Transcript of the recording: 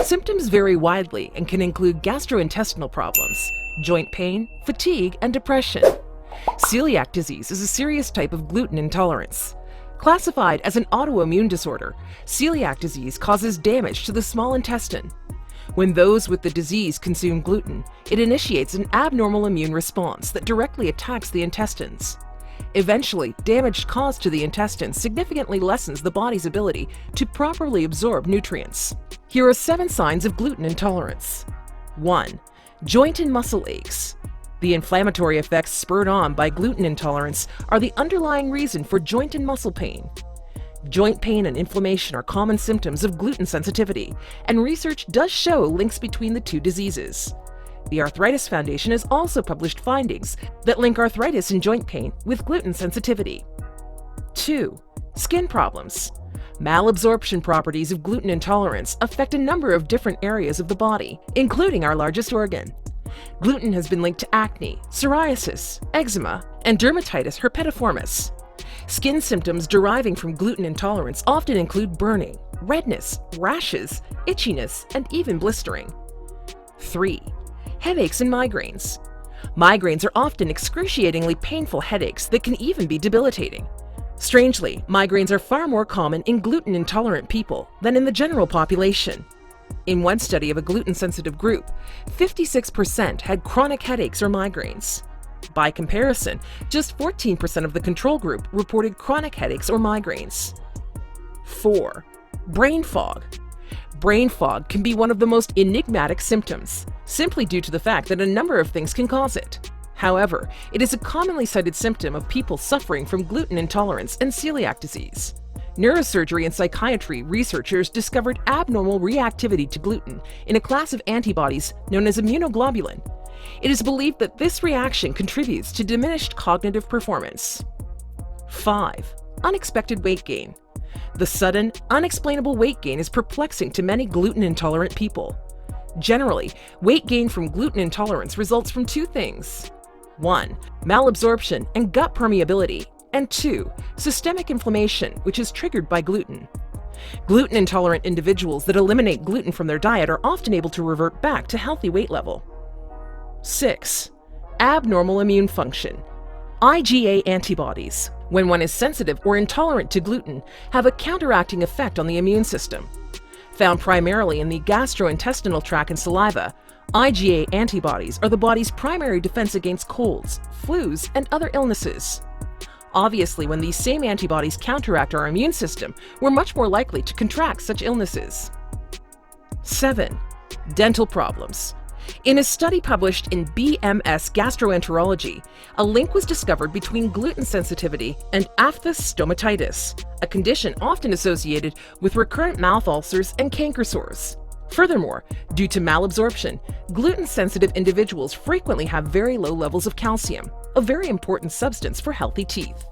Symptoms vary widely and can include gastrointestinal problems, joint pain, fatigue, and depression. Celiac disease is a serious type of gluten intolerance. Classified as an autoimmune disorder, celiac disease causes damage to the small intestine. When those with the disease consume gluten, it initiates an abnormal immune response that directly attacks the intestines. Eventually, damage caused to the intestines significantly lessens the body's ability to properly absorb nutrients. Here are 7 signs of gluten intolerance. 1. Joint and muscle aches. The inflammatory effects spurred on by gluten intolerance are the underlying reason for joint and muscle pain. Joint pain and inflammation are common symptoms of gluten sensitivity, and research does show links between the two diseases. The Arthritis Foundation has also published findings that link arthritis and joint pain with gluten sensitivity. 2. Skin problems. Malabsorption properties of gluten intolerance affect a number of different areas of the body, including our largest organ. Gluten has been linked to acne, psoriasis, eczema, and dermatitis herpetiformis. Skin symptoms deriving from gluten intolerance often include burning, redness, rashes, itchiness, and even blistering. 3. Headaches and migraines. Migraines are often excruciatingly painful headaches that can even be debilitating. Strangely, migraines are far more common in gluten-intolerant people than in the general population. In one study of a gluten-sensitive group, 56% had chronic headaches or migraines. By comparison, just 14% of the control group reported chronic headaches or migraines. 4. Brain fog. Brain fog can be one of the most enigmatic symptoms, simply due to the fact that a number of things can cause it. However, it is a commonly cited symptom of people suffering from gluten intolerance and celiac disease. Neurosurgery and psychiatry researchers discovered abnormal reactivity to gluten in a class of antibodies known as immunoglobulin. It is believed that this reaction contributes to diminished cognitive performance. 5. Unexpected weight gain. The sudden, unexplainable weight gain is perplexing to many gluten-intolerant people. Generally, weight gain from gluten intolerance results from 2 things. 1. Malabsorption and gut permeability, and 2. Systemic inflammation, which is triggered by gluten. Gluten-intolerant individuals that eliminate gluten from their diet are often able to revert back to healthy weight level. 6. Abnormal immune function. IgA antibodies, when one is sensitive or intolerant to gluten, have a counteracting effect on the immune system. Found primarily in the gastrointestinal tract and saliva, IgA antibodies are the body's primary defense against colds, flus, and other illnesses. Obviously, when these same antibodies counteract our immune system, we're much more likely to contract such illnesses. 7. Dental problems. In a study published in BMS Gastroenterology, a link was discovered between gluten sensitivity and aphthous stomatitis, a condition often associated with recurrent mouth ulcers and canker sores. Furthermore, due to malabsorption, gluten-sensitive individuals frequently have very low levels of calcium, a very important substance for healthy teeth.